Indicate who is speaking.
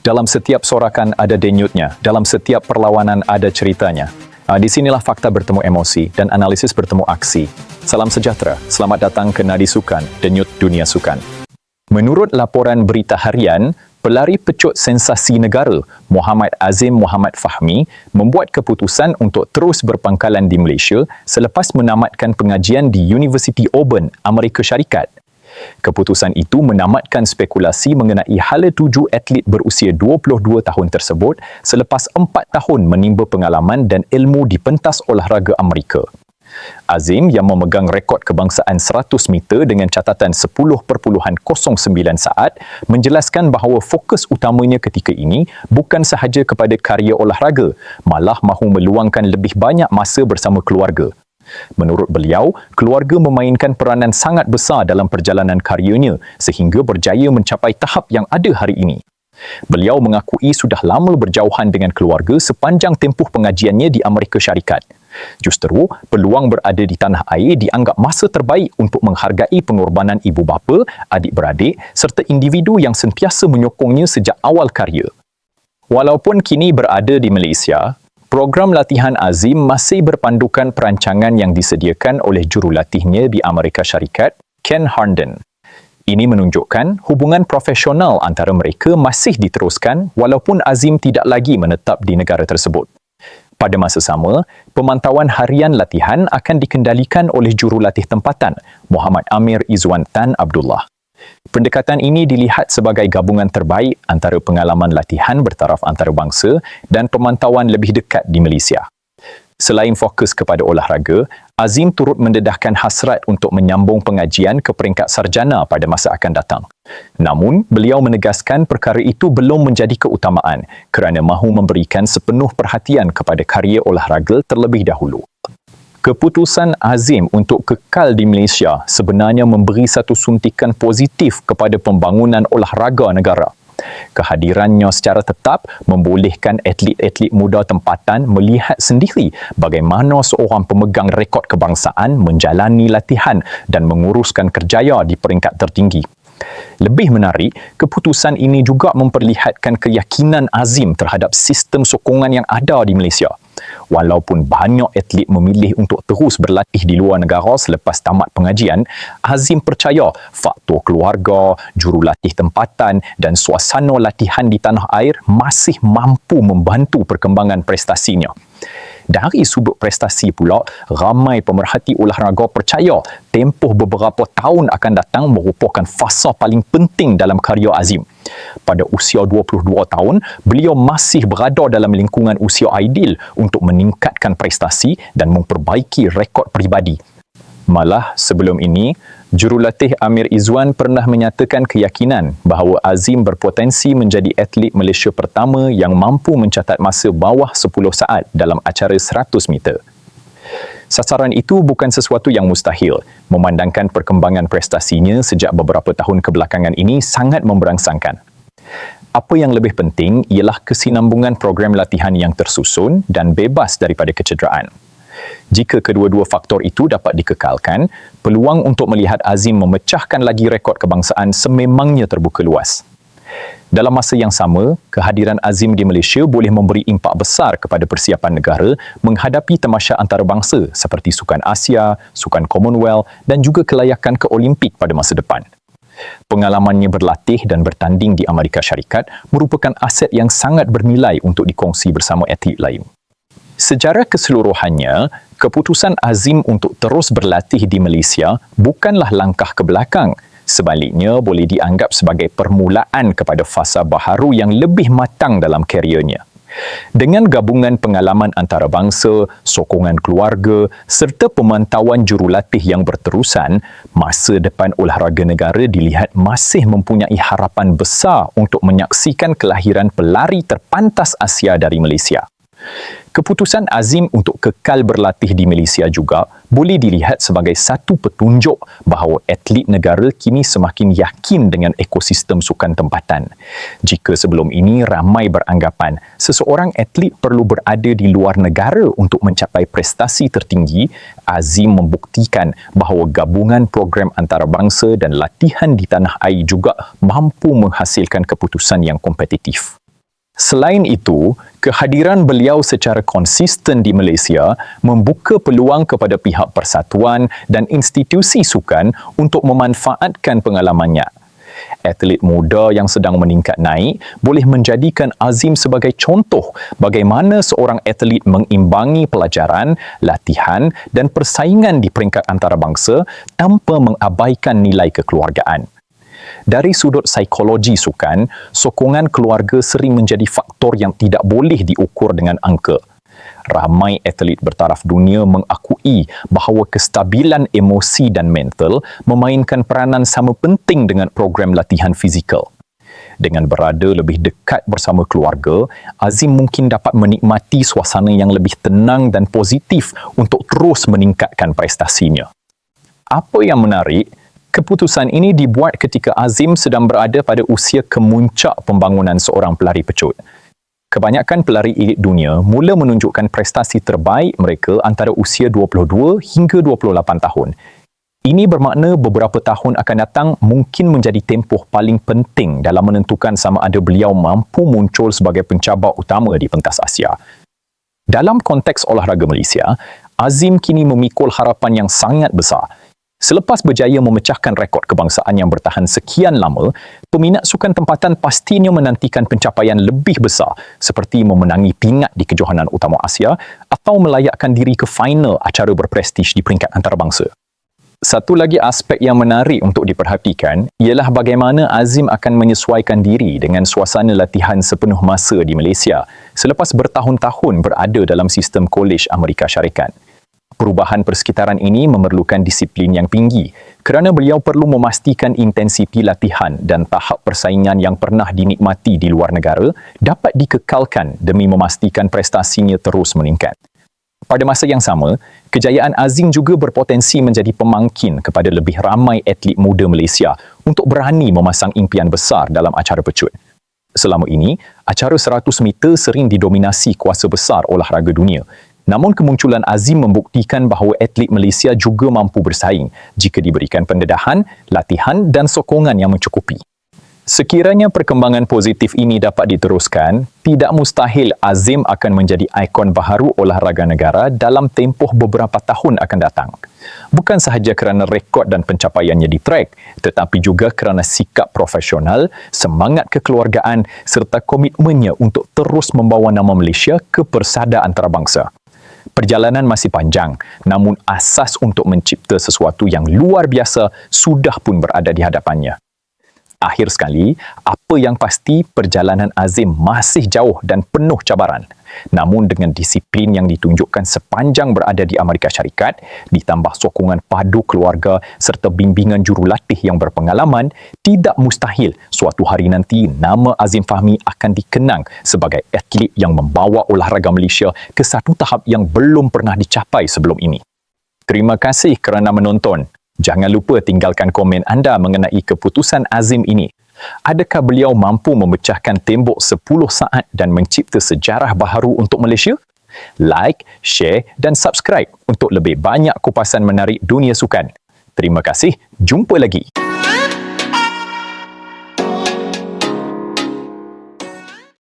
Speaker 1: Dalam setiap sorakan ada denyutnya, dalam setiap perlawanan ada ceritanya. Di sinilah fakta bertemu emosi dan analisis bertemu aksi. Salam sejahtera, selamat datang ke Nadi Sukan, denyut dunia sukan. Menurut laporan berita harian, pelari pecut sensasi negara Muhammad Azim Muhammad Fahmi membuat keputusan untuk terus berpangkalan di Malaysia selepas menamatkan pengajian di University Auburn, Amerika Syarikat. Keputusan itu menamatkan spekulasi mengenai hala tuju atlet berusia 22 tahun tersebut selepas 4 tahun menimba pengalaman dan ilmu di pentas olahraga Amerika. Azim yang memegang rekod kebangsaan 100 meter dengan catatan 10.09 saat menjelaskan bahawa fokus utamanya ketika ini bukan sahaja kepada karya olahraga, malah mahu meluangkan lebih banyak masa bersama keluarga. Menurut beliau, keluarga memainkan peranan sangat besar dalam perjalanan karyanya sehingga berjaya mencapai tahap yang ada hari ini. Beliau mengakui sudah lama berjauhan dengan keluarga sepanjang tempoh pengajiannya di Amerika Syarikat. Justeru, peluang berada di tanah air dianggap masa terbaik untuk menghargai pengorbanan ibu bapa, adik-beradik serta individu yang sentiasa menyokongnya sejak awal karya. Walaupun kini berada di Malaysia, program latihan Azim masih berpandukan perancangan yang disediakan oleh jurulatihnya di Amerika Syarikat, Ken Herndon. Ini menunjukkan hubungan profesional antara mereka masih diteruskan walaupun Azim tidak lagi menetap di negara tersebut. Pada masa sama, pemantauan harian latihan akan dikendalikan oleh jurulatih tempatan, Muhammad Amir Izwan Tan Abdullah. Pendekatan ini dilihat sebagai gabungan terbaik antara pengalaman latihan bertaraf antarabangsa dan pemantauan lebih dekat di Malaysia. Selain fokus kepada olahraga, Azim turut mendedahkan hasrat untuk menyambung pengajian ke peringkat sarjana pada masa akan datang. Namun, beliau menegaskan perkara itu belum menjadi keutamaan kerana mahu memberikan sepenuh perhatian kepada karya olahraga terlebih dahulu. Keputusan Azim untuk kekal di Malaysia sebenarnya memberi satu suntikan positif kepada pembangunan olahraga negara. Kehadirannya secara tetap membolehkan atlet-atlet muda tempatan melihat sendiri bagaimana seorang pemegang rekod kebangsaan menjalani latihan dan menguruskan kerjaya di peringkat tertinggi. Lebih menarik, keputusan ini juga memperlihatkan keyakinan Azim terhadap sistem sokongan yang ada di Malaysia. Walaupun banyak atlet memilih untuk terus berlatih di luar negara selepas tamat pengajian, Azim percaya faktor keluarga, jurulatih tempatan dan suasana latihan di tanah air masih mampu membantu perkembangan prestasinya. Dari sudut prestasi pula, ramai pemerhati olahraga percaya tempoh beberapa tahun akan datang merupakan fasa paling penting dalam karya Azim. Pada usia 22 tahun, beliau masih berada dalam lingkungan usia ideal untuk meningkatkan prestasi dan memperbaiki rekod peribadi. Malah sebelum ini, jurulatih Amir Izwan pernah menyatakan keyakinan bahawa Azim berpotensi menjadi atlet Malaysia pertama yang mampu mencatat masa bawah 10 saat dalam acara 100 meter. Sasaran itu bukan sesuatu yang mustahil, memandangkan perkembangan prestasinya sejak beberapa tahun kebelakangan ini sangat memberangsangkan. Apa yang lebih penting ialah kesinambungan program latihan yang tersusun dan bebas daripada kecederaan. Jika kedua-dua faktor itu dapat dikekalkan, peluang untuk melihat Azim memecahkan lagi rekod kebangsaan sememangnya terbuka luas. Dalam masa yang sama, kehadiran Azim di Malaysia boleh memberi impak besar kepada persiapan negara menghadapi tamasya antarabangsa seperti Sukan Asia, Sukan Commonwealth dan juga kelayakan ke Olimpik pada masa depan. Pengalamannya berlatih dan bertanding di Amerika Syarikat merupakan aset yang sangat bernilai untuk dikongsi bersama atlet lain. Secara keseluruhannya, keputusan Azim untuk terus berlatih di Malaysia bukanlah langkah ke belakang. Sebaliknya, boleh dianggap sebagai permulaan kepada fasa baharu yang lebih matang dalam karyernya. Dengan gabungan pengalaman antarabangsa, sokongan keluarga serta pemantauan jurulatih yang berterusan, masa depan olahraga negara dilihat masih mempunyai harapan besar untuk menyaksikan kelahiran pelari terpantas Asia dari Malaysia. Keputusan Azim untuk kekal berlatih di Malaysia juga boleh dilihat sebagai satu petunjuk bahawa atlet negara kini semakin yakin dengan ekosistem sukan tempatan. Jika sebelum ini ramai beranggapan seseorang atlet perlu berada di luar negara untuk mencapai prestasi tertinggi, Azim membuktikan bahawa gabungan program antarabangsa dan latihan di tanah air juga mampu menghasilkan keputusan yang kompetitif. Selain itu, kehadiran beliau secara konsisten di Malaysia membuka peluang kepada pihak persatuan dan institusi sukan untuk memanfaatkan pengalamannya. Atlet muda yang sedang meningkat naik boleh menjadikan Azim sebagai contoh bagaimana seorang atlet mengimbangi pelajaran, latihan dan persaingan di peringkat antarabangsa tanpa mengabaikan nilai kekeluargaan. Dari sudut psikologi sukan, sokongan keluarga sering menjadi faktor yang tidak boleh diukur dengan angka. Ramai atlet bertaraf dunia mengakui bahawa kestabilan emosi dan mental memainkan peranan sama penting dengan program latihan fizikal. Dengan berada lebih dekat bersama keluarga, Azim mungkin dapat menikmati suasana yang lebih tenang dan positif untuk terus meningkatkan prestasinya. Apa yang menarik, keputusan ini dibuat ketika Azim sedang berada pada usia kemuncak pembangunan seorang pelari pecut. Kebanyakan pelari elit dunia mula menunjukkan prestasi terbaik mereka antara usia 22 hingga 28 tahun. Ini bermakna beberapa tahun akan datang mungkin menjadi tempoh paling penting dalam menentukan sama ada beliau mampu muncul sebagai pencabar utama di pentas Asia. Dalam konteks olahraga Malaysia, Azim kini memikul harapan yang sangat besar. Selepas berjaya memecahkan rekod kebangsaan yang bertahan sekian lama, peminat sukan tempatan pastinya menantikan pencapaian lebih besar seperti memenangi pingat di kejohanan utama Asia atau melayakkan diri ke final acara berprestij di peringkat antarabangsa. Satu lagi aspek yang menarik untuk diperhatikan ialah bagaimana Azim akan menyesuaikan diri dengan suasana latihan sepenuh masa di Malaysia selepas bertahun-tahun berada dalam sistem kolej Amerika Syarikat. Perubahan persekitaran ini memerlukan disiplin yang tinggi kerana beliau perlu memastikan intensiti latihan dan tahap persaingan yang pernah dinikmati di luar negara dapat dikekalkan demi memastikan prestasinya terus meningkat. Pada masa yang sama, kejayaan Azim juga berpotensi menjadi pemangkin kepada lebih ramai atlet muda Malaysia untuk berani memasang impian besar dalam acara pecut. Selama ini, acara 100 meter sering didominasi kuasa besar olahraga dunia. Namun kemunculan Azim membuktikan bahawa atlet Malaysia juga mampu bersaing jika diberikan pendedahan, latihan dan sokongan yang mencukupi. Sekiranya perkembangan positif ini dapat diteruskan, tidak mustahil Azim akan menjadi ikon baharu olahraga negara dalam tempoh beberapa tahun akan datang. Bukan sahaja kerana rekod dan pencapaiannya di track, tetapi juga kerana sikap profesional, semangat kekeluargaan serta komitmennya untuk terus membawa nama Malaysia ke persada antarabangsa. Perjalanan masih panjang, namun asas untuk mencipta sesuatu yang luar biasa sudah pun berada di hadapannya. Akhir sekali, apa yang pasti perjalanan Azim masih jauh dan penuh cabaran. Namun dengan disiplin yang ditunjukkan sepanjang berada di Amerika Syarikat, ditambah sokongan padu keluarga serta bimbingan jurulatih yang berpengalaman, tidak mustahil suatu hari nanti nama Azim Fahmi akan dikenang sebagai atlet yang membawa olahraga Malaysia ke satu tahap yang belum pernah dicapai sebelum ini. Terima kasih kerana menonton. Jangan lupa tinggalkan komen anda mengenai keputusan Azim ini. Adakah beliau mampu memecahkan tembok 10 saat dan mencipta sejarah baharu untuk Malaysia? Like, share dan subscribe untuk lebih banyak kupasan menarik dunia sukan. Terima kasih, jumpa lagi.